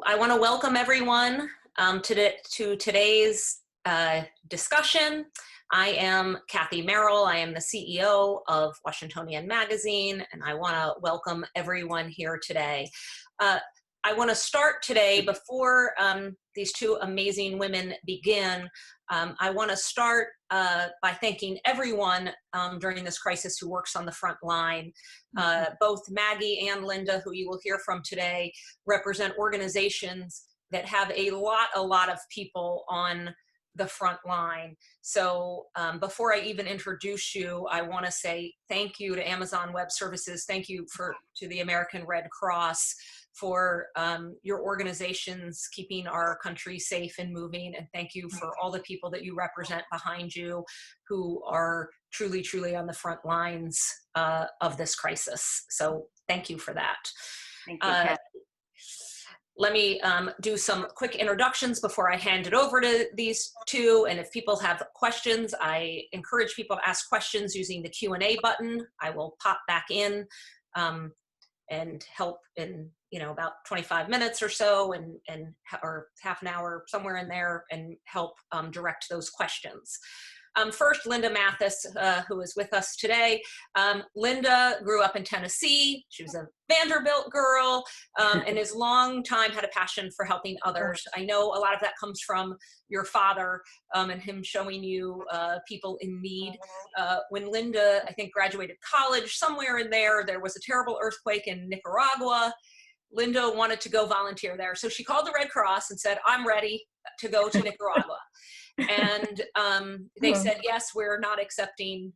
I want to welcome everyone to today's discussion. I am Kathy Merrill. I am the CEO of Washingtonian Magazine, and I want to welcome everyone here today. I want to start today before these two amazing women begin. I want to start by thanking everyone during this crisis who works on the front line. Both Maggie and Linda, who you will hear from today, represent organizations that have a lot of people on the front line. So before I even introduce you, I want to say thank you to Amazon Web Services. Thank you to the American Red Cross for your organizations keeping our country safe and moving. And thank you for all the people that you represent behind you who are truly on the front lines of this crisis. So thank you for that. Thank you, Kathy. Let me do some quick introductions before I hand it over to these two. And if people have questions, I encourage people to ask questions using the Q&A button. I will pop back in and help in about 25 minutes or so, or half an hour, somewhere in there, and help direct those questions. First, Linda Mathis, who is with us today. Linda grew up in Tennessee. She was a Vanderbilt girl, and has long time had a passion for helping others. I know a lot of that comes from your father and him showing you people in need. When Linda, I think, graduated college, somewhere in there was a terrible earthquake in Nicaragua. Linda wanted to go volunteer there. So she called the Red Cross and said, I'm ready to go to Nicaragua. And they said, yes, we're not accepting,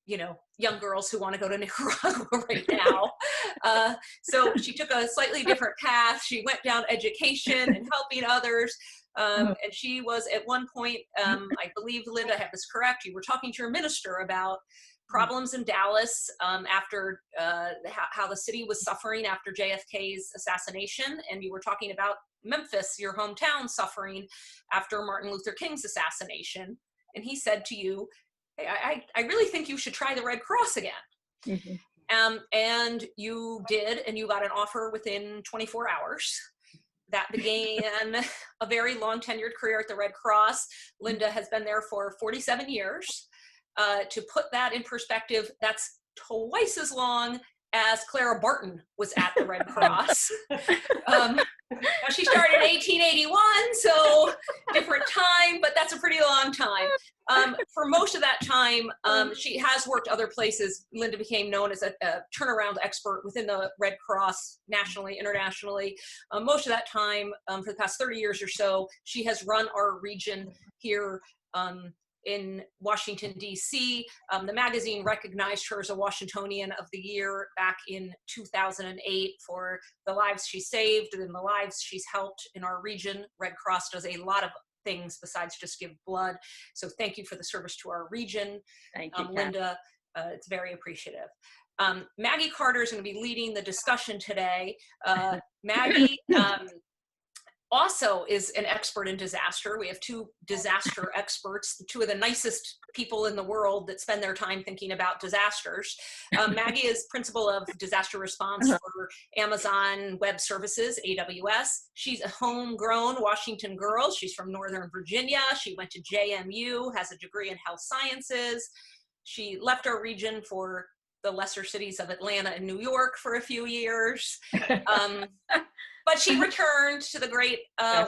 young girls who want to go to Nicaragua right now. So she took a slightly different path. She went down education and helping others. And she was at one point, I believe, Linda, I have this correct, you were talking to your minister about problems in Dallas after how the city was suffering after JFK's assassination. And you were talking about Memphis, your hometown, suffering after Martin Luther King's assassination. And he said to you, hey, I really think you should try the Red Cross again. And you did, and you got an offer within 24 hours. That began a very long tenured career at the Red Cross. Linda has been there for 47 years. To put that in perspective, that's twice as long as Clara Barton was at the Red Cross. Now she started in 1881, so different time, but that's a pretty long time. For most of that time, she has worked other places. Linda became known as a turnaround expert within the Red Cross nationally, internationally. Most of that time, for the past 30 years or so, she has run our region here in Washington, D.C. The magazine recognized her as a Washingtonian of the Year back in 2008 for the lives she saved and the lives she's helped in our region. Red Cross does a lot of things besides just give blood. So thank you for the service to our region. Thank you, Linda. It's very appreciative. Maggie Carter is going to be leading the discussion today. Maggie also is an expert in disaster. We have two disaster experts, two of the nicest people in the world that spend their time thinking about disasters. Maggie is principal of disaster response for Amazon Web Services, AWS. She's a homegrown Washington girl. She's from Northern Virginia. She went to JMU, has a degree in health sciences. She left our region for the lesser cities of Atlanta and New York for a few years. But she returned to the great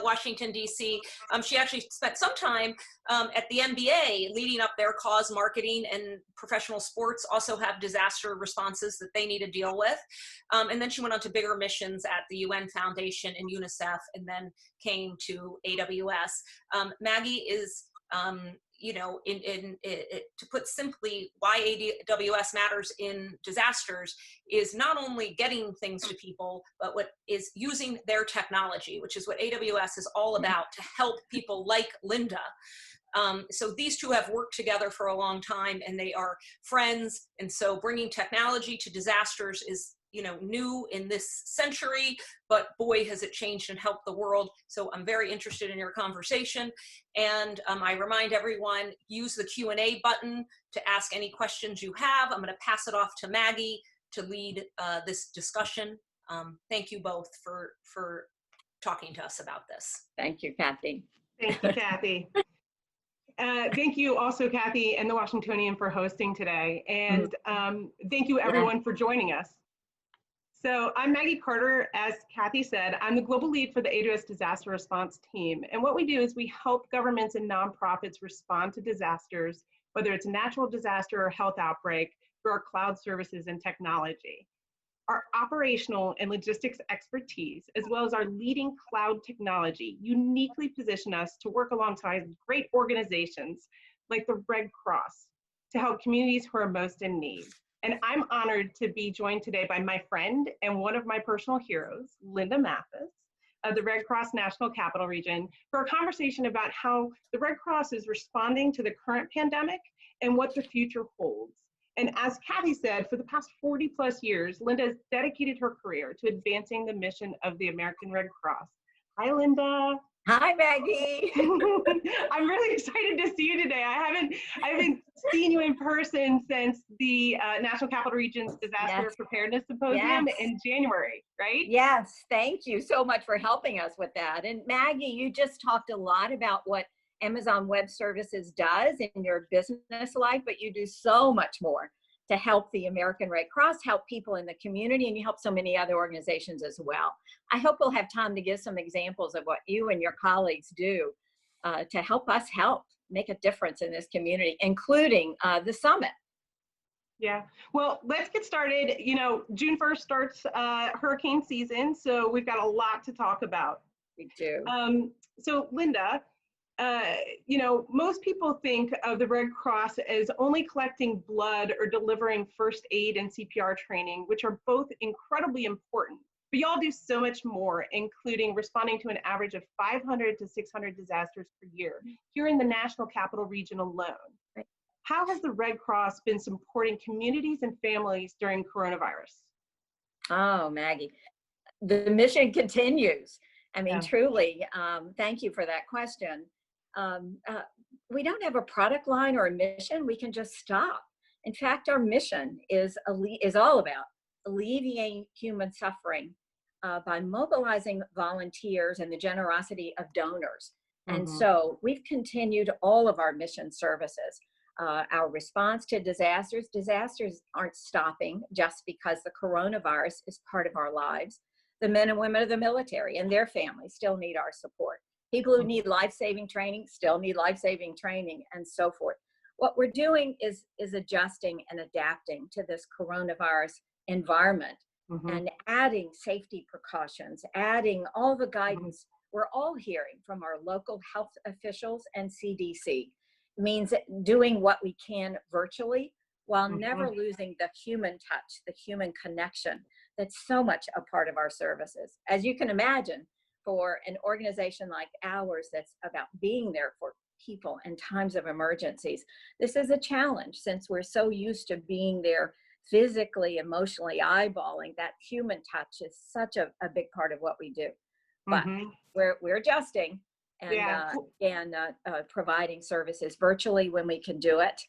Washington, D.C. She actually spent some time at the NBA leading up their cause marketing, and professional sports also have disaster responses that they need to deal with. And then she went on to bigger missions at the UN Foundation and UNICEF, and then came to AWS. Maggie is to put simply, why AWS matters in disasters is not only getting things to people, but what is using their technology, which is what AWS is all about, to help people like Linda. So these two have worked together for a long time, and they are friends. And so bringing technology to disasters is new in this century, but boy, has it changed and helped the world. So I'm very interested in your conversation. And I remind everyone, use the Q&A button to ask any questions you have. I'm going to pass it off to Maggie to lead this discussion. Thank you both for talking to us about this. Thank you, Kathy. Thank you, Kathy. Thank you also, Kathy and the Washingtonian, for hosting today. And thank you everyone for joining us. So I'm Maggie Carter. As Kathy said, I'm the global lead for the AWS disaster response team. And what we do is we help governments and nonprofits respond to disasters, whether it's a natural disaster or health outbreak, through our cloud services and technology. Our operational and logistics expertise, as well as our leading cloud technology, uniquely position us to work alongside great organizations like the Red Cross to help communities who are most in need. And I'm honored to be joined today by my friend and one of my personal heroes, Linda Mathis, of the Red Cross National Capital Region, for a conversation about how the Red Cross is responding to the current pandemic and what the future holds. And as Kathy said, for the past 40 plus years, Linda has dedicated her career to advancing the mission of the American Red Cross. Hi, Linda. Hi, Maggie. I'm really excited to see you today. I haven't seen you in person since the National Capital Region's Disaster Preparedness Symposium in January, right? Yes, thank you so much for helping us with that. And Maggie, you just talked a lot about what Amazon Web Services does in your business life, but you do so much more to help the American Red Cross, help people in the community, and you help so many other organizations as well. I hope we'll have time to give some examples of what you and your colleagues do to help us help make a difference in this community, including the summit. Yeah, well, let's get started. You know, June 1st starts hurricane season, so we've got a lot to talk about. We do. So Linda, you know, most people think of the Red Cross as only collecting blood or delivering first aid and CPR training, which are both incredibly important. But y'all do so much more, including responding to an average of 500 to 600 disasters per year here in the National Capital Region alone. Right. How has the Red Cross been supporting communities and families during coronavirus? Oh, Maggie, the mission continues. I mean, truly, thank you for that question. We don't have a product line or a mission. We can just stop. In fact, our mission is all about alleviating human suffering by mobilizing volunteers and the generosity of donors. And so we've continued all of our mission services. Our response to disasters aren't stopping just because the coronavirus is part of our lives. The men and women of the military and their families still need our support. People who need life-saving training still need life-saving training, and so forth. What we're doing is adjusting and adapting to this coronavirus environment and adding safety precautions, adding all the guidance we're all hearing from our local health officials and CDC. It means doing what we can virtually while never losing the human touch, the human connection that's so much a part of our services. As you can imagine, for an organization like ours that's about being there for people in times of emergencies, this is a challenge since we're so used to being there physically, emotionally, eyeballing. That human touch is such a big part of what we do. But we're adjusting and providing services virtually when we can do it.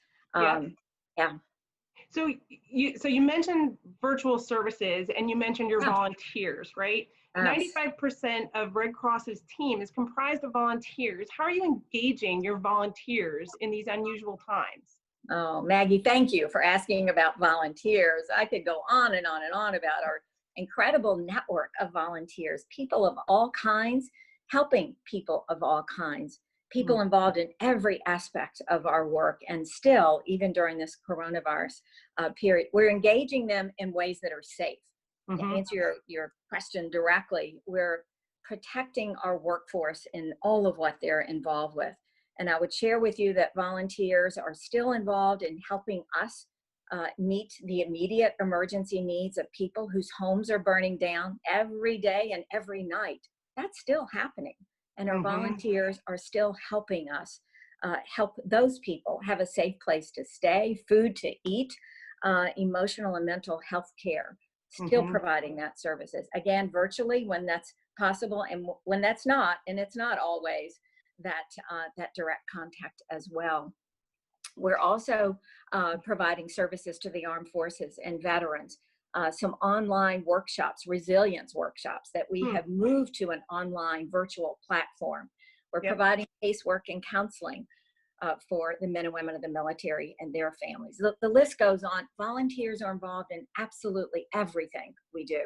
So you mentioned virtual services and you mentioned your volunteers, right? 95% of Red Cross's team is comprised of volunteers. How are you engaging your volunteers in these unusual times? Oh, Maggie, thank you for asking about volunteers. I could go on and on and on about our incredible network of volunteers, people of all kinds, helping people of all kinds, people involved in every aspect of our work. And still, even during this coronavirus period, we're engaging them in ways that are safe. To answer your question directly, we're protecting our workforce in all of what they're involved with. And I would share with you that volunteers are still involved in helping us meet the immediate emergency needs of people whose homes are burning down every day and every night. That's still happening. And our volunteers are still helping us help those people have a safe place to stay, food to eat, emotional and mental health care. Still providing that services, again, virtually when that's possible, and when that's not, and it's not always, that direct contact as well. We're also providing services to the armed forces and veterans. some online workshops, resilience workshops that we have moved to an online virtual platform. We're providing casework and counseling for the men and women of the military and their families. The list goes on. Volunteers are involved in absolutely everything we do.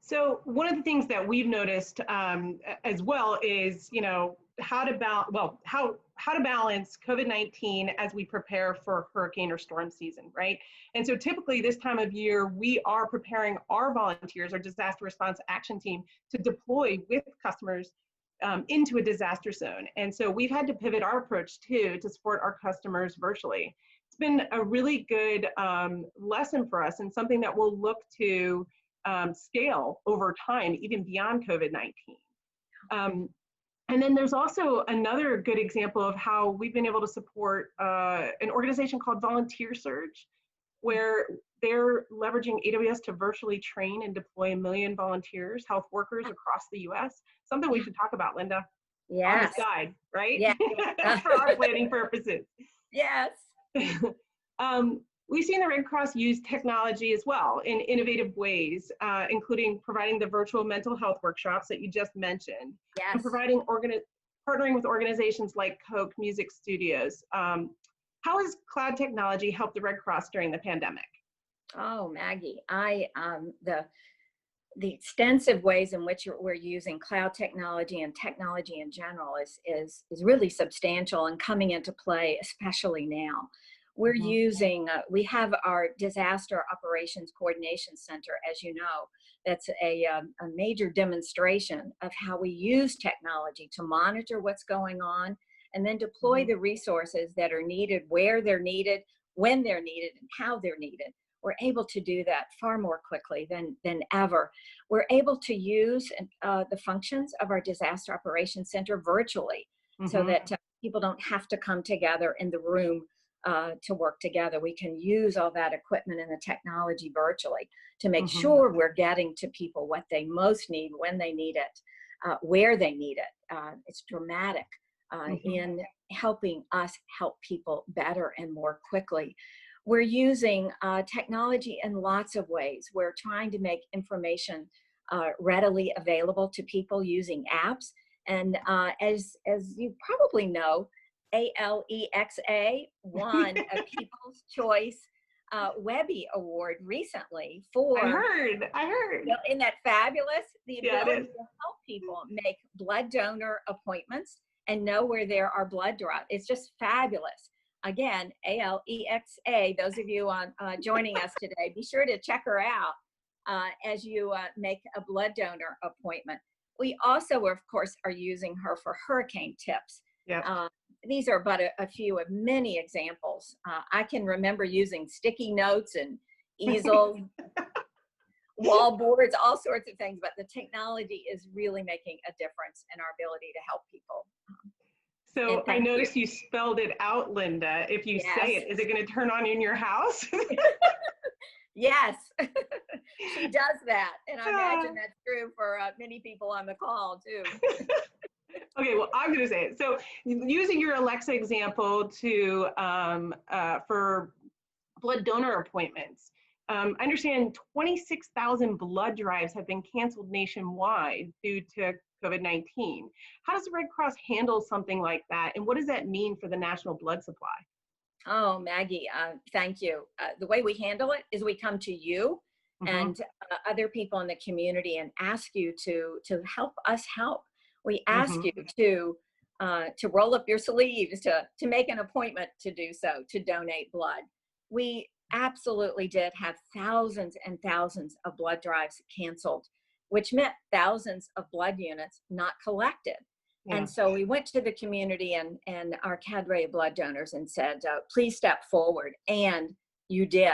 So one of the things that we've noticed as well is, you know, how to balance COVID-19 as we prepare for hurricane or storm season, right? And so typically this time of year, we are preparing our volunteers, our disaster response action team, to deploy with customers into a disaster zone. And so we've had to pivot our approach too to support our customers virtually. It's been a really good lesson for us and something that we'll look to scale over time, even beyond COVID-19. And then there's also another good example of how we've been able to support an organization called Volunteer Surge, where they're leveraging AWS to virtually train and deploy 1 million volunteers, health workers across the US. Something we should talk about, Linda. Yes. On this guide, right? Yeah. For our planning purposes. Yes. We've seen the Red Cross use technology as well in innovative ways, including providing the virtual mental health workshops that you just mentioned, Yes. and providing partnering with organizations like Coke Music Studios. How has cloud technology helped the Red Cross during the pandemic? Oh, Maggie, the extensive ways in which we're using cloud technology and technology in general is really substantial and coming into play, especially now. We're using, we have our Disaster Operations Coordination Center, as you know, that's a major demonstration of how we use technology to monitor what's going on and then deploy the resources that are needed, where they're needed, when they're needed, and how they're needed. We're able to do that far more quickly than ever. We're able to use the functions of our Disaster Operations Center virtually so that people don't have to come together in the room to work together. We can use all that equipment and the technology virtually to make sure we're getting to people what they most need, when they need it, where they need it. It's dramatic in helping us help people better and more quickly. We're using technology in lots of ways. We're trying to make information readily available to people using apps. And as you probably know, ALEXA won a People's Choice Webby Award recently for— I heard. Isn't that fabulous? The ability to help people make blood donor appointments and know where there are blood draws. It's just fabulous. Again, ALEXA, those of you on joining us today, be sure to check her out as you make a blood donor appointment. We also, of course, are using her for hurricane tips. These are but a few of many examples. I can remember using sticky notes and easels, wall boards, all sorts of things, but the technology is really making a difference in our ability to help people. So I noticed you spelled it out, Linda. If you say it, is it going to turn on in your house? Yes, she does that. And I imagine that's true for many people on the call too. Okay, well, I'm going to say it. So using your Alexa example to for blood donor appointments, I understand 26,000 blood drives have been canceled nationwide due to COVID-19. How does the Red Cross handle something like that? And what does that mean for the national blood supply? Oh, Maggie, thank you. The way we handle it is we come to you and other people in the community and ask you to help us help. We ask you to roll up your sleeves, to make an appointment to do so, to donate blood. We absolutely did have thousands and thousands of blood drives canceled, which meant thousands of blood units not collected. And so we went to the community and our cadre of blood donors and said, please step forward. And you did.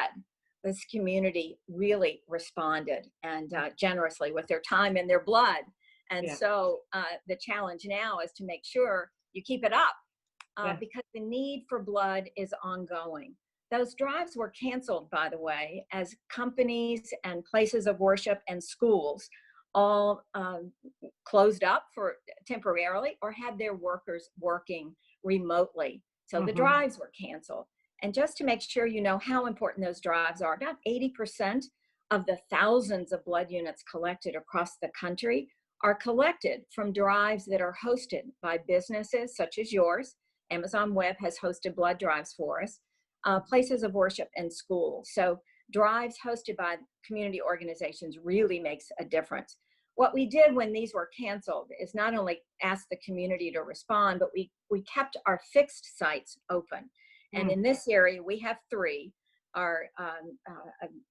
This community really responded and generously with their time and their blood. And so the challenge now is to make sure you keep it up because the need for blood is ongoing. Those drives were canceled, by the way, as companies and places of worship and schools all closed up for temporarily or had their workers working remotely. So the drives were canceled. And just to make sure you know how important those drives are, about 80% of the thousands of blood units collected across the country are collected from drives that are hosted by businesses such as yours. Amazon Web has hosted blood drives for us, places of worship, and schools. So drives hosted by community organizations really makes a difference. What we did when these were canceled is not only ask the community to respond, but we kept our fixed sites open. And in this area, we have 3. Our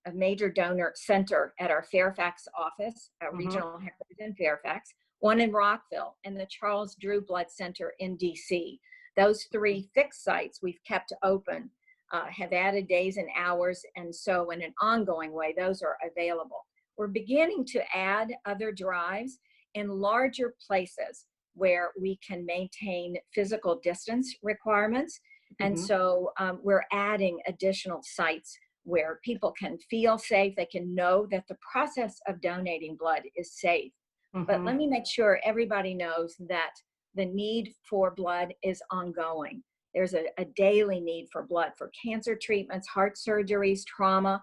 a major donor center at our Fairfax office, a regional headquarters in Fairfax, one in Rockville, and the Charles Drew Blood Center in DC. Those 3 fixed sites we've kept open, have added days and hours, and so in an ongoing way, those are available. We're beginning to add other drives in larger places where we can maintain physical distance requirements. And so we're adding additional sites where people can feel safe. They can know that the process of donating blood is safe. But let me make sure everybody knows that the need for blood is ongoing. There's a daily need for blood for cancer treatments, heart surgeries, trauma,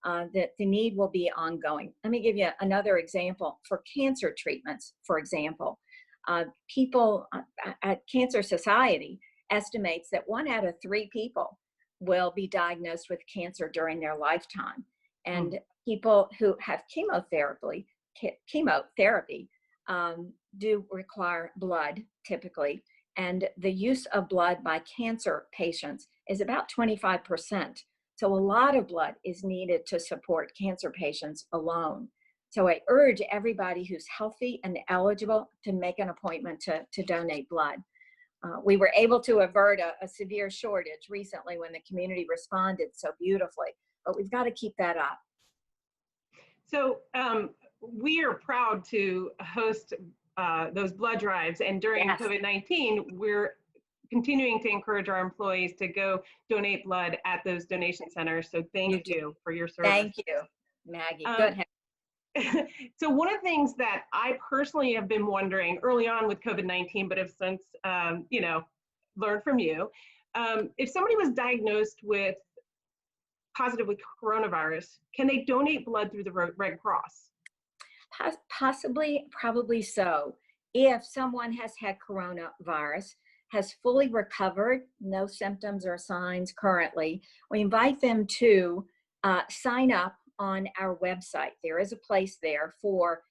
that the need will be ongoing. Let me give you another example. For cancer treatments, for example, people at Cancer Society estimates that 1 out of 3 people will be diagnosed with cancer during their lifetime. And people who have chemotherapy do require blood typically. And the use of blood by cancer patients is about 25%. So a lot of blood is needed to support cancer patients alone. So I urge everybody who's healthy and eligible to make an appointment to donate blood. We were able to avert a severe shortage recently when the community responded so beautifully, but we've got to keep that up. So we are proud to host those blood drives, and during COVID-19, we're continuing to encourage our employees to go donate blood at those donation centers. So thank you for your service. Thank you, Maggie. Good. So one of the things that I personally have been wondering early on with COVID-19, but have since, learned from you, if somebody was diagnosed with positive with coronavirus, can they donate blood through the Red Cross? Possibly, probably so. If someone has had coronavirus, has fully recovered, no symptoms or signs currently, we invite them to sign up on our website. There is a place there for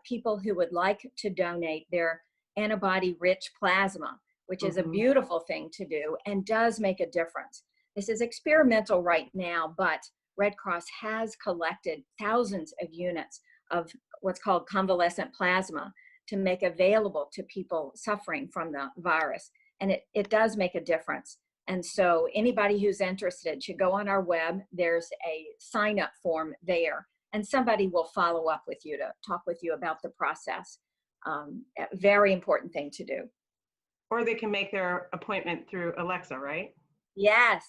people who would like to donate their antibody-rich plasma, which is a beautiful thing to do and does make a difference. This is experimental right now, but Red Cross has collected thousands of units of what's called convalescent plasma to make available to people suffering from the virus. And it does make a difference. And so anybody who's interested should go on our web. There's a sign-up form there, and somebody will follow up with you to talk with you about the process. A very important thing to do. Or they can make their appointment through Alexa, right? Yes.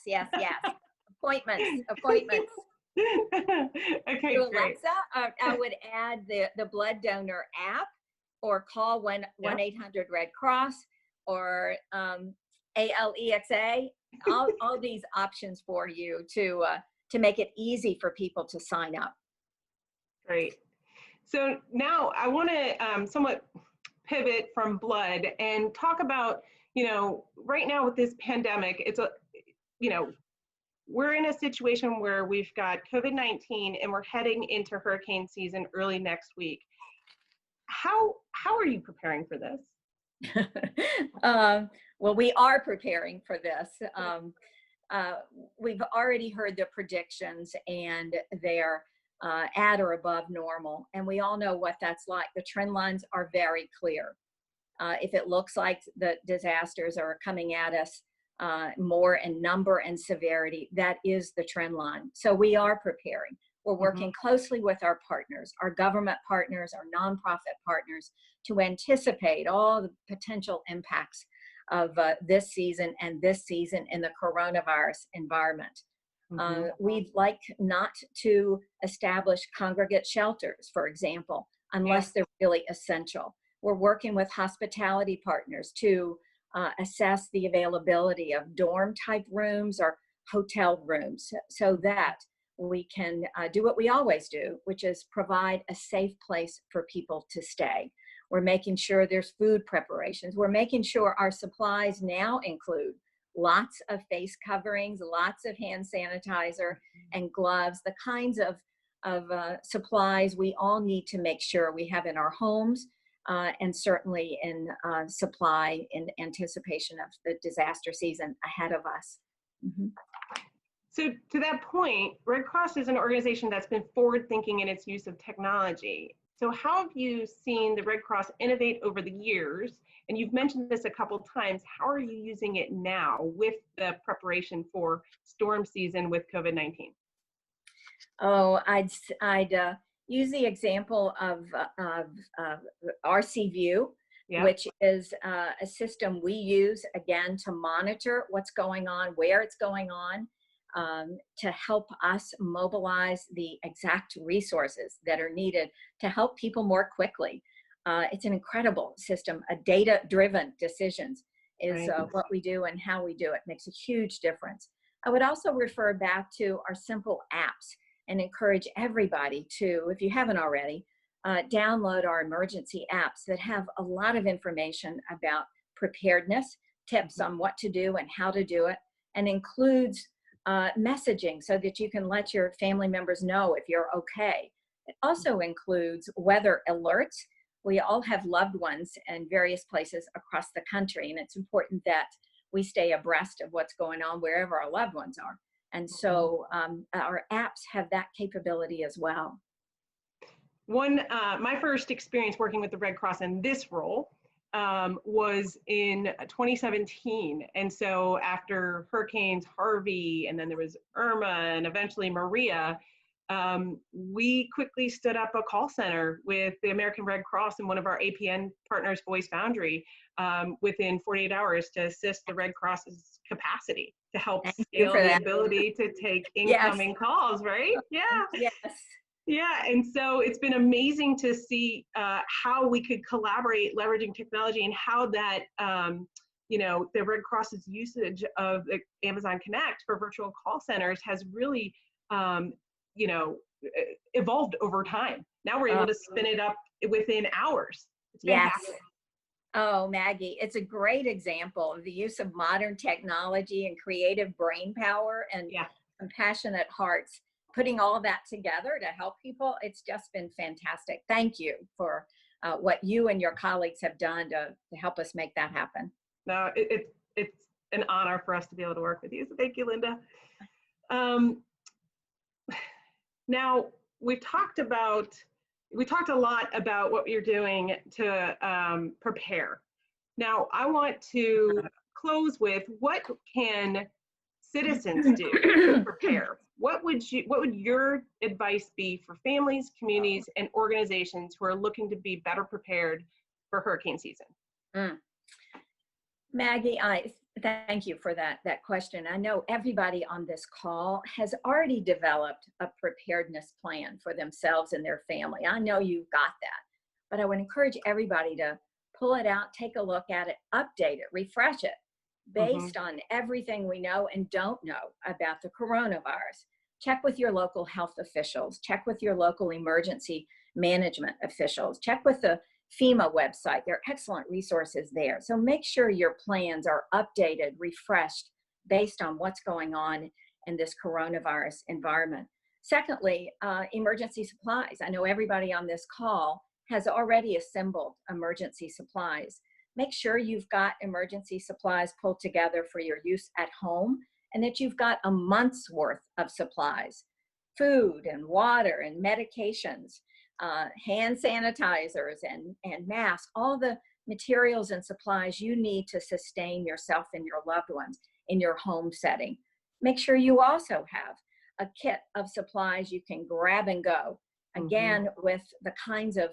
Appointments. Okay, Through great. Alexa, I would add the blood donor app, or call 1-800-RED-CROSS, or ALEXA, all these options for you to make it easy for people to sign up. Great. So now I want to somewhat pivot from blood and talk about, right now with this pandemic, we're in a situation where we've got COVID-19 and we're heading into hurricane season early next week. How are you preparing for this? Well, we are preparing for this. We've already heard the predictions, and they're at or above normal. And we all know what that's like. The trend lines are very clear. If it looks like the disasters are coming at us more in number and severity, that is the trend line. So we are preparing. We're working closely with our partners, our government partners, our nonprofit partners, to anticipate all the potential impacts of this season and this season in the coronavirus environment. We'd like not to establish congregate shelters, for example, unless they're really essential. We're working with hospitality partners to assess the availability of dorm type rooms or hotel rooms, so that we can do what we always do, which is provide a safe place for people to stay. We're making sure there's food preparations. We're making sure our supplies now include lots of face coverings, lots of hand sanitizer and gloves, the kinds of supplies we all need to make sure we have in our homes, and certainly in supply in anticipation of the disaster season ahead of us. Mm-hmm. So to that point, Red Cross is an organization that's been forward thinking in its use of technology. So how have you seen the Red Cross innovate over the years? And you've mentioned this a couple of times. How are you using it now with the preparation for storm season with COVID-19? Oh, I'd use the example of RCView, Yeah. which is a system we use, again, to monitor what's going on, where it's going on, to help us mobilize the exact resources that are needed to help people more quickly. It's an incredible system. A data-driven decisions is what we do, and how we do it makes a huge difference. I would also refer back to our simple apps and encourage everybody to, if you haven't already, download our emergency apps that have a lot of information about preparedness, tips on what to do and how to do it, and includes messaging so that you can let your family members know if you're okay. It also includes weather alerts. We all have loved ones in various places across the country, and it's important that we stay abreast of what's going on wherever our loved ones are. And so our apps have that capability as well. My first experience working with the Red Cross in this role was in 2017. And so after hurricanes Harvey, and then there was Irma, and eventually Maria, we quickly stood up a call center with the American Red Cross and one of our APN partners, Voice Foundry, within 48 hours to assist the Red Cross's capacity to help scale the ability to take incoming calls, right? Yeah. Yes. Yeah, and so it's been amazing to see how we could collaborate leveraging technology, and how that, the Red Cross's usage of the Amazon Connect for virtual call centers has really, evolved over time. Now we're able to spin it up within hours. It's fantastic. Yes. Oh, Maggie, it's a great example of the use of modern technology and creative brain power and compassionate hearts. Putting all of that together to help people, it's just been fantastic. Thank you for what you and your colleagues have done to help us make that happen. No, it's an honor for us to be able to work with you. So thank you, Linda. Now, we talked a lot about what you're doing to prepare. Now, I want to close with, what can citizens do to prepare? What would your advice be for families, communities, and organizations who are looking to be better prepared for hurricane season? Maggie, I thank you for that question. I know everybody on this call has already developed a preparedness plan for themselves and their family. I know you've got that, but I would encourage everybody to pull it out, take a look at it, update it, refresh it, based on everything we know and don't know about the coronavirus. Check with your local health officials, check with your local emergency management officials, check with the FEMA website. There are excellent resources there. So make sure your plans are updated, refreshed, based on what's going on in this coronavirus environment. Secondly, emergency supplies. I know everybody on this call has already assembled emergency supplies. Make sure you've got emergency supplies pulled together for your use at home, and that you've got a month's worth of supplies, food and water and medications, hand sanitizers and masks, all the materials and supplies you need to sustain yourself and your loved ones in your home setting. Make sure you also have a kit of supplies you can grab and go, again, with the kinds of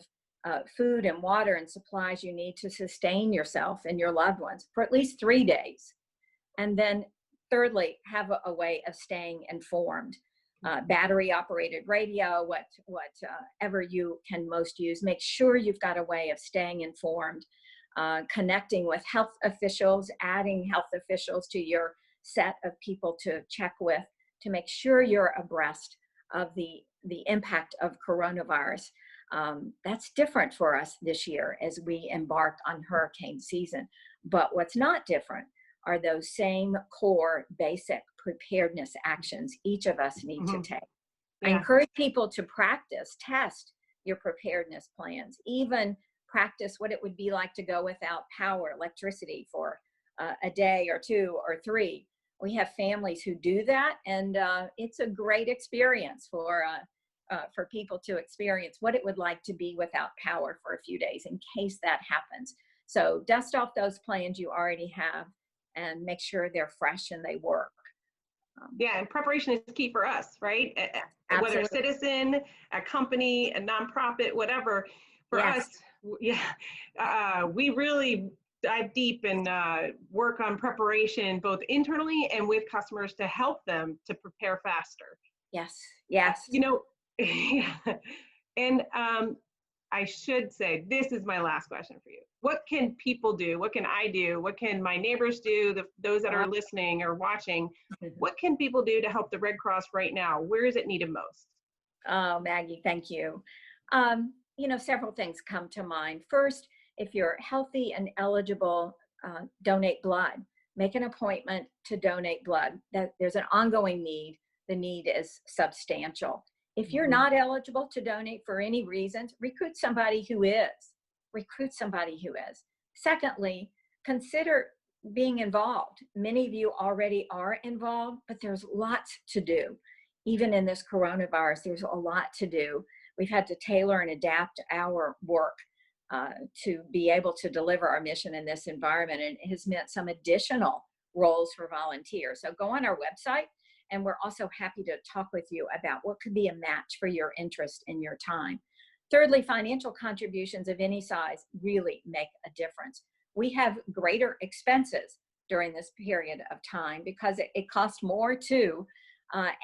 food and water and supplies you need to sustain yourself and your loved ones for at least 3 days. And then thirdly, have a way of staying informed. Battery operated radio, whatever you can most use. Make sure you've got a way of staying informed, connecting with health officials, adding health officials to your set of people to check with to make sure you're abreast of the impact of coronavirus. That's different for us this year as we embark on hurricane season. But what's not different are those same core basic preparedness actions each of us need to take. I encourage people to practice, test your preparedness plans, even practice what it would be like to go without power, electricity for a day or two or three. We have families who do that, and it's a great experience for people to experience what it would like to be without power for a few days in case that happens. So dust off those plans you already have and make sure they're fresh and they work. Yeah, and preparation is key for us, right? Absolutely. Whether a citizen, a company, a nonprofit, whatever. For us, we really dive deep and work on preparation, both internally and with customers to help them to prepare faster. Yes. You know, and I should say, this is my last question for you. What can people do? What can I do? What can my neighbors do? Those that are listening or watching, what can people do to help the Red Cross right now? Where is it needed most? Oh, Maggie, thank you. Several things come to mind. First, if you're healthy and eligible, donate blood. Make an appointment to donate blood. That there's an ongoing need. The need is substantial. If you're not eligible to donate for any reasons, recruit somebody who is. Secondly, consider being involved. Many of you already are involved, but there's lots to do. Even in this coronavirus, there's a lot to do. We've had to tailor and adapt our work to be able to deliver our mission in this environment, and it has meant some additional roles for volunteers. So go on our website, and we're also happy to talk with you about what could be a match for your interest and your time. Thirdly, financial contributions of any size really make a difference. We have greater expenses during this period of time because it costs more to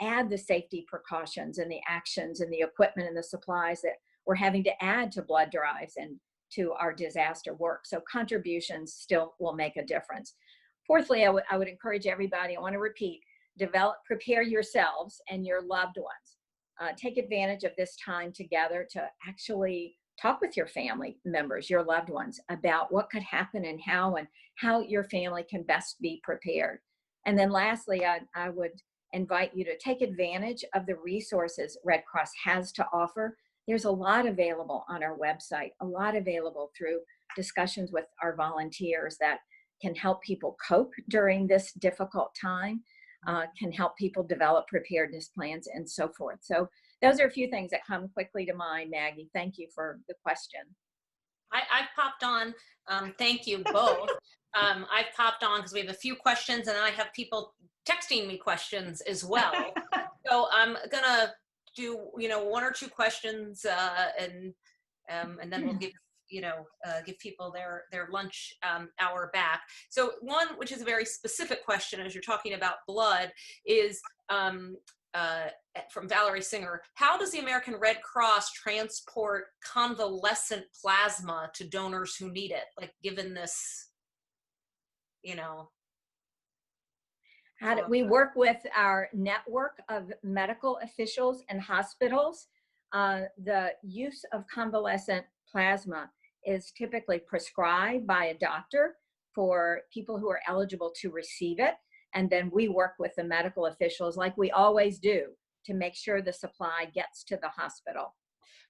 add the safety precautions and the actions and the equipment and the supplies that we're having to add to blood drives and to our disaster work. So contributions still will make a difference. Fourthly, I would encourage everybody, I want to repeat, prepare yourselves and your loved ones. Take advantage of this time together to actually talk with your family members, your loved ones, about what could happen and how your family can best be prepared. And then lastly, I would invite you to take advantage of the resources Red Cross has to offer. There's a lot available on our website, a lot available through discussions with our volunteers that can help people cope during this difficult time. Can help people develop preparedness plans and so forth. So those are a few things that come quickly to mind, Maggie. Thank you for the question. I've popped on. Thank you both. I've popped on because we have a few questions, and I have people texting me questions as well. So I'm gonna do one or two questions, and then we'll give give people their lunch hour back. So one, which is a very specific question, as you're talking about blood, is from Valerie Singer. How does the American Red Cross transport convalescent plasma to donors who need it? Like, given this, How do we work with our network of medical officials and hospitals? The use of convalescent plasma is typically prescribed by a doctor for people who are eligible to receive it. And then we work with the medical officials, like we always do, to make sure the supply gets to the hospital.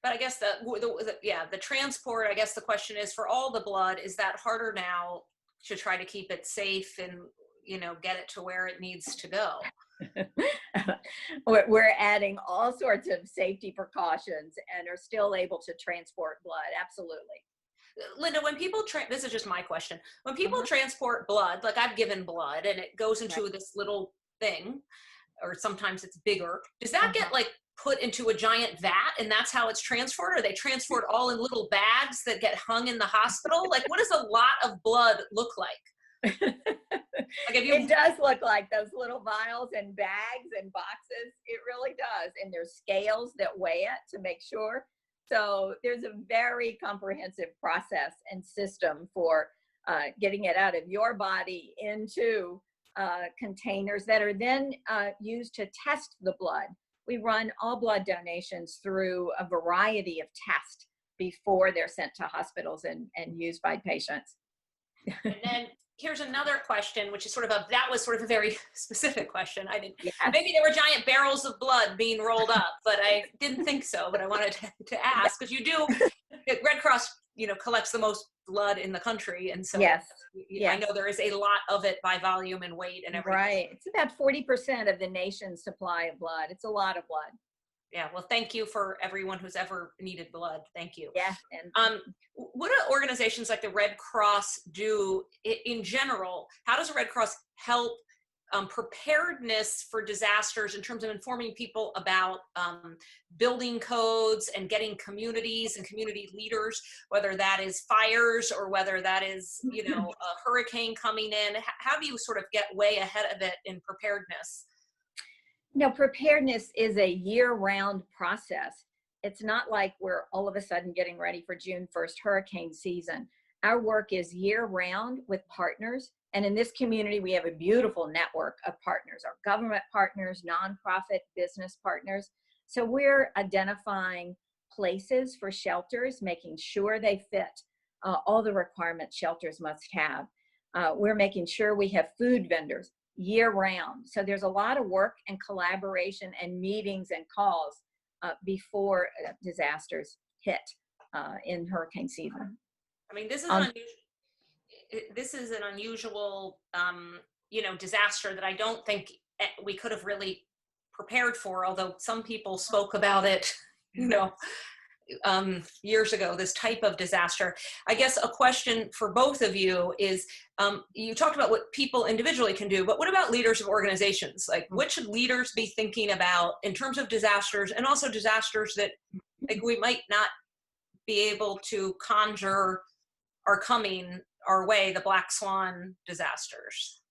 But I guess the transport, I guess the question is, for all the blood, is that harder now to try to keep it safe and, get it to where it needs to go? We're adding all sorts of safety precautions and are still able to transport blood. Absolutely. Linda, when people this is just my question. When people transport blood, like I've given blood and it goes into this little thing, or sometimes it's bigger, does that get like put into a giant vat and that's how it's transferred? Or are they transferred all in little bags that get hung in the hospital? Like, what does a lot of blood look like? It does look like those little vials and bags and boxes. It really does. And there's scales that weigh it to make sure. So there's a very comprehensive process and system for getting it out of your body into containers that are then used to test the blood. We run all blood donations through a variety of tests before they're sent to hospitals and used by patients. And then here's another question, which is that was sort of a very specific question. I didn't, Yes. maybe there were giant barrels of blood being rolled up, but I didn't think so, but I wanted to ask, because you do, Red Cross, collects the most blood in the country. And so Yes. I know there is a lot of it by volume and weight and everything. Right. It's about 40% of the nation's supply of blood. It's a lot of blood. Yeah, well, thank you for everyone who's ever needed blood. Thank you. Yeah. And what do organizations like the Red Cross do in general? How does the Red Cross help preparedness for disasters in terms of informing people about building codes and getting communities and community leaders, whether that is fires or whether that is, a hurricane coming in? How do you sort of get way ahead of it in preparedness? No, preparedness is a year-round process. It's not like we're all of a sudden getting ready for June 1st hurricane season. Our work is year-round with partners. And in this community, we have a beautiful network of partners, our government partners, nonprofit business partners. So we're identifying places for shelters, making sure they fit all the requirements shelters must have. We're making sure we have food vendors year round. So there's a lot of work and collaboration and meetings and calls before disasters hit in hurricane season. I mean, this is an unusual, disaster that I don't think we could have really prepared for, although some people spoke about it, years ago, this type of disaster. I guess a question for both of you is, you talked about what people individually can do, but what about leaders of organizations? Like, what should leaders be thinking about in terms of disasters, and also disasters that we might not be able to conjure are coming our way, the black swan disasters?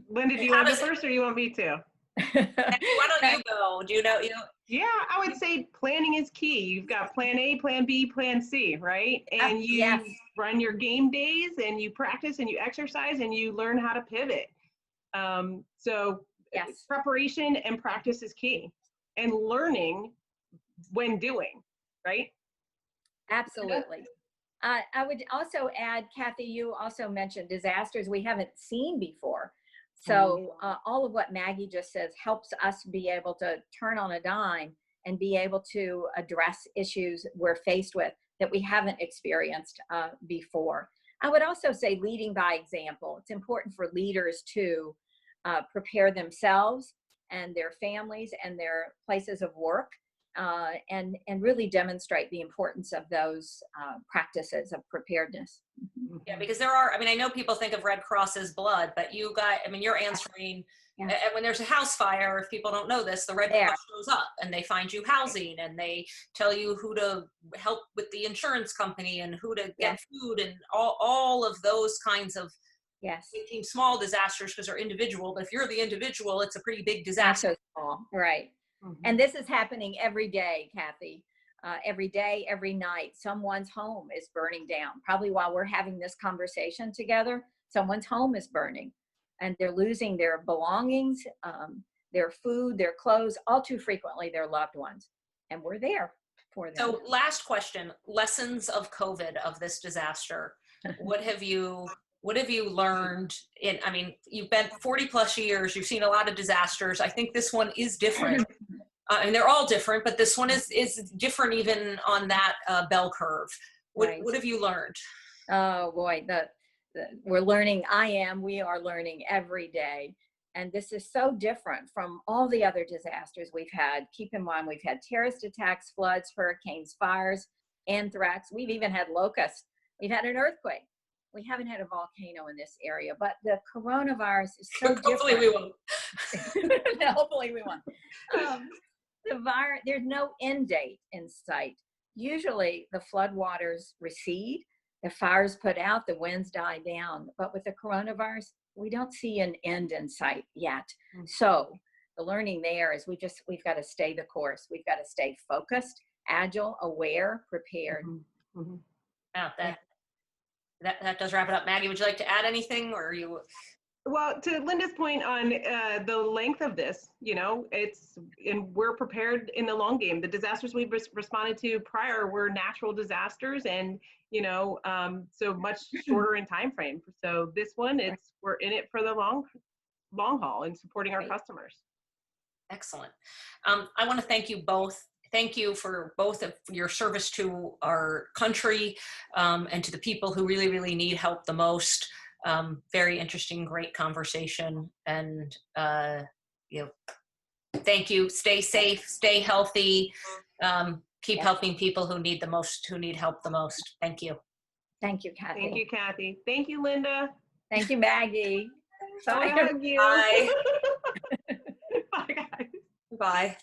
Linda, do you want to go first, or you want me to? Why don't you go? Do you know? Yeah, I would say planning is key. You've got plan A, plan B, plan C, right? And you run your game days, and you practice, and you exercise, and you learn how to pivot. So preparation and practice is key, and learning when doing, right? Absolutely. I would also add, Kathy, you also mentioned disasters we haven't seen before. So all of what Maggie just says helps us be able to turn on a dime and be able to address issues we're faced with that we haven't experienced before. I would also say leading by example. It's important for leaders to prepare themselves and their families and their places of work, and really demonstrate the importance of those practices of preparedness. Yeah, because there are, I know people think of Red Cross as blood, but you guys, you're answering, and when there's a house fire, if people don't know this, the Red Cross shows up and they find you housing, and they tell you who to help with the insurance company and who to get food, and all of those kinds of making small disasters, because they're individual, but if you're the individual, it's a pretty big disaster. Not so small, right. And this is happening every day, Kathy. Every day, every night, someone's home is burning down. Probably while we're having this conversation together, someone's home is burning, and they're losing their belongings, their food, their clothes, all too frequently their loved ones. And we're there for them. So last question, lessons of COVID, of this disaster. What have you learned you've been 40 plus years, you've seen a lot of disasters. I think this one is different. And they're all different, but this one is different even on that bell curve. What have you learned? Oh boy, we're learning. We are learning every day. And this is so different from all the other disasters we've had. Keep in mind, we've had terrorist attacks, floods, hurricanes, fires, anthrax. We've even had locusts. We've had an earthquake. We haven't had a volcano in this area, but the coronavirus is so different. Hopefully we won't. Hopefully we won't. The virus, there's no end date in sight. Usually the floodwaters recede, the fires put out, the winds die down. But with the coronavirus, we don't see an end in sight yet. So the learning there is we've got to stay the course. We've got to stay focused, agile, aware, prepared. That does wrap it up. Maggie, would you like to add anything, or are you? Well, to Linda's point on the length of this, and we're prepared in the long game. The disasters we've responded to prior were natural disasters, and so much shorter in time frame. So this one, we're in it for the long haul and supporting our customers. Excellent. I want to thank you both. Thank you for both of your service to our country and to the people who really, really need help the most. Very interesting, great conversation. And, thank you. Stay safe, stay healthy, keep helping people who need help the most. Thank you. Thank you, Kathy. Thank you, Kathy. Thank you, Linda. Thank you, Maggie. Bye. Bye. Hug you. Bye. Bye, guys. Bye.